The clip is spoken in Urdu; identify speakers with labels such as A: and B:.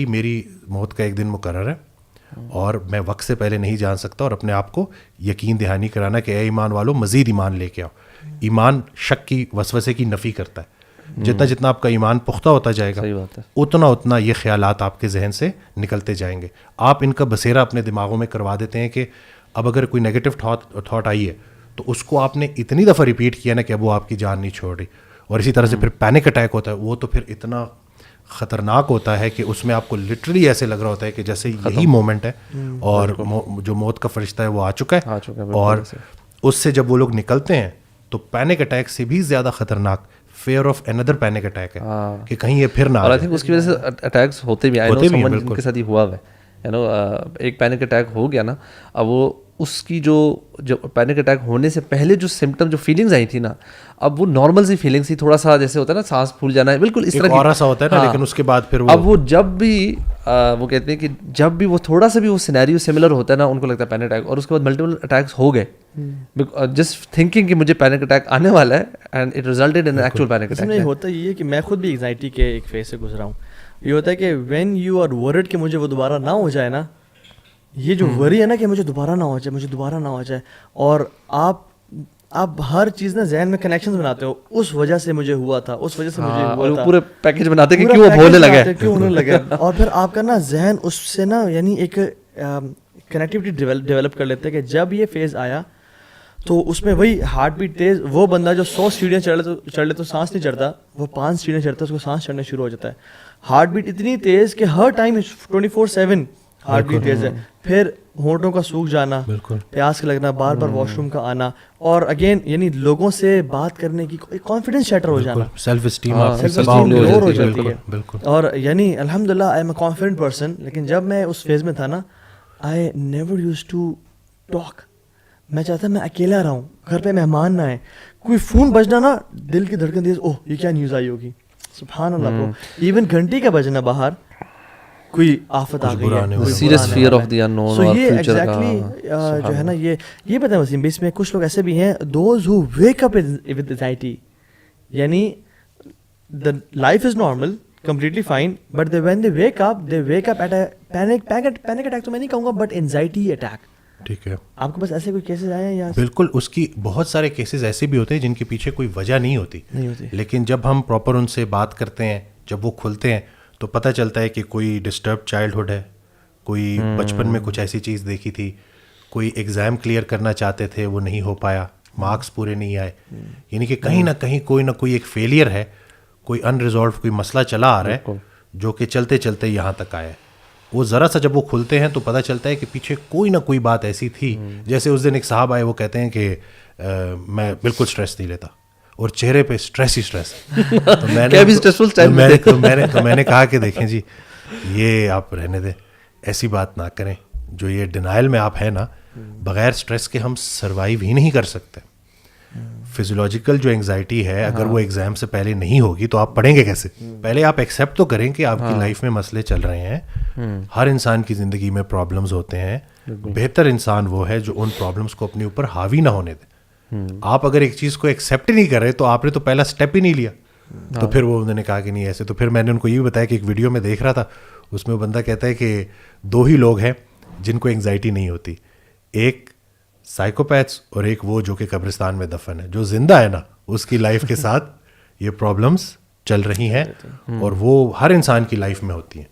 A: میری موت کا ایک دن مقرر ہے اور میں وقت سے پہلے نہیں جان سکتا, اور اپنے آپ کو یقین دہانی کرانا کہ اے ایمان والو مزید ایمان لے کے آؤ. ایمان شک کی وسوسے کی نفی کرتا ہے. جتنا جتنا آپ کا ایمان پختہ ہوتا جائے گا اتنا اتنا یہ خیالات آپ کے ذہن سے نکلتے جائیں گے. آپ ان کا بسیرا اپنے دماغوں میں کروا دیتے ہیں کہ اب اگر کوئی نیگیٹو تھاٹ آئی ہے تو اس کو آپ نے اتنی دفعہ ریپیٹ کیا نا کہ اب وہ آپ کی جان نہیں چھوڑ رہی. اور اسی طرح سے پھر پینک اٹیک ہوتا ہے, وہ تو پھر اتنا خطرناک ہوتا ہے کہ اس میں آپ کو لٹرلی ایسے لگ رہا ہوتا ہے کہ جیسے یہی مومنٹ ہے اور جو موت کا فرشتہ ہے وہ آ چکا ہے. اور اس سے جب وہ لوگ نکلتے ہیں تو پینک اٹیک سے بھی زیادہ خطرناک fear of another panic attack ہے کہ کہیں یہ پھر نہ.
B: اور آئی تھنک اس کی وجہ سے اٹیکس ہوتے بھی ان کے ساتھ ہی ہوا ہے. ایک پینک اٹیک ہو گیا نا, اب وہ اس کی جو پینک اٹیک ہونے سے پہلے جو سمٹم جو فیلنگز آئی تھی نا, اب وہ نارمل سی فیلنگس تھی, تھوڑا سا جیسے ہوتا ہے نا سانس پھول جانا ہے, بالکل اس طرح
A: کی سا ہوتا ہے نا. لیکن اس کے بعد پھر
B: اب وہ جب بھی وہ کہتے ہیں کہ جب بھی وہ تھوڑا سا بھی وہ سینیریو سملر ہوتا ہے نا, ان کو لگتا ہے پینک اٹیک, اور اس کے بعد ملٹیپل اٹیکس ہو گئے جسٹ تھنکنگ کہ مجھے پینک اٹیک آنے والا ہے, and it resulted in actual panic attack.
C: نہیں ہوتا یہ ہے کہ میں خود بھی انگزائٹی کے ایک فیز سے گزرا ہوں. یہ ہوتا ہے کہ وین یو آر ورڈ کہ مجھے وہ دوبارہ نہ ہو جائے نا, یہ جو وری ہے نا کہ مجھے دوبارہ نہ ہو جائے, مجھے دوبارہ نہ ہو جائے, اور آپ ہر چیز نا ذہن میں کنیکشنز بناتے ہو, اس وجہ سے مجھے ہوا تھا, اس وجہ سے مجھے ہوا تھا,
B: پورے پیکج بناتے کہ کیوں ہونے لگا,
C: کیوں ہونے لگا. اور پھر آپ کا نا ذہن اس سے نا یعنی ایک کنیکٹیوٹی ڈیولپ کر لیتے ہیں کہ جب یہ فیز آیا تو اس میں وہی ہارٹ بیٹ تیز, وہ بندہ جو 100 سیڑھیاں چڑھ لے تو سانس نہیں چڑھتا, وہ 5 سیڑھیاں چڑھتا ہے اس کو سانس چڑھنا شروع ہو جاتا ہے. ہارٹ بیٹ اتنی تیز کہ ہر ٹائم 24/7 ہارٹ بیٹ تیز ہے. پھر ہونٹوں کا سوکھ جانا, پیاس کا لگنا, بار بار واش روم کا آنا, اور اگین یعنی لوگوں سے بات کرنے کی کانفیڈنس شیٹر ہو جانا,
A: سیلف اسٹیم
C: لو ہو جاتی ہے. اور یعنی الحمدللہ I am a confident person, لیکن جب میں اس فیز میں تھا نا I never use to talk. میں چاہتا میں اکیلا رہوں, گھر پہ مہمان نہ آئے, کوئی فون بجنا نا دل کی دھڑکن تیز, اوہ یہ کیا نیوز آئی ہوگی, سبحان اللہ برو. ایون گھنٹی کا بجنا باہر کوئی آفت آ گئی ہے,
B: serious fear of the unknown.
C: So یہ ایگزیکٹلی جو ہے نا یہ پتہ ہے وسیم, اس میں کچھ لوگ ایسے بھی ہیں those who wake up with anxiety, یعنی the life is normal completely fine but when they wake up at a panic attack تو میں نہیں کہوں گا but anxiety attack.
A: ٹھیک ہے,
C: آپ کے پاس ایسے کوئی کیسز آئے ہیں یا؟
A: بالکل, اس کی بہت سارے کیسز ایسے بھی ہوتے ہیں جن کے پیچھے کوئی وجہ نہیں ہوتی, لیکن جب ہم پراپر ان سے بات کرتے ہیں, جب وہ کھلتے ہیں تو پتہ چلتا ہے کہ کوئی ڈسٹرب چائلڈہڈ ہے, کوئی بچپن میں کچھ ایسی چیز دیکھی تھی, کوئی ایگزام کلیئر کرنا چاہتے تھے وہ نہیں ہو پایا, مارکس پورے نہیں آئے, یعنی کہ کہیں نہ کوئی ایک فیلئر ہے, کوئی ان ریزالو کوئی مسئلہ چلا آ رہا ہے جو کہ چلتے چلتے یہاں تک آیا ہے. وہ ذرا سا جب وہ کھلتے ہیں تو پتہ چلتا ہے کہ پیچھے کوئی نہ کوئی بات ایسی تھی. جیسے اس دن ایک صاحب آئے, وہ کہتے ہیں کہ میں بالکل اسٹریس نہیں لیتا اور چہرے پہ اسٹریس ہی اسٹریس ہے. میں نے کہا کہ دیکھیں جی یہ آپ رہنے دیں, ایسی بات نہ کریں, جو یہ ڈینائل میں آپ ہیں نا, بغیر اسٹریس کے ہم سروائیو ہی نہیں کر سکتے. فزیولوجیکل جو انگزائٹی ہے اگر وہ ایگزام سے پہلے نہیں ہوگی تو آپ پڑھیں گے کیسے؟ پہلے آپ ایکسیپٹ تو کریں کہ آپ کی لائف میں مسئلے چل رہے ہیں, ہر انسان کی زندگی میں پرابلمز ہوتے ہیں. بہتر انسان وہ ہے جو ان پرابلمز کو اپنے اوپر حاوی نہ ہونے دے. آپ اگر ایک چیز کو ایکسیپٹ ہی نہیں کر رہے تو آپ نے تو پہلا اسٹیپ ہی نہیں لیا. تو پھر وہ انہوں نے کہا کہ نہیں ایسے. تو پھر میں نے ان کو یہ بھی بتایا کہ ایک ویڈیو میں دیکھ رہا تھا, اس میں وہ بندہ کہتا ہے کہ 2 ہی لوگ ہیں جن کو انگزائٹی نہیں ہوتی, ایک سائیکوپیتھس اور ایک وہ جو کہ قبرستان میں دفن ہے. جو زندہ ہے نا اس کی لائف کے ساتھ یہ پرابلمس چل رہی ہیں, اور وہ ہر انسان کی لائف میں ہوتی ہیں.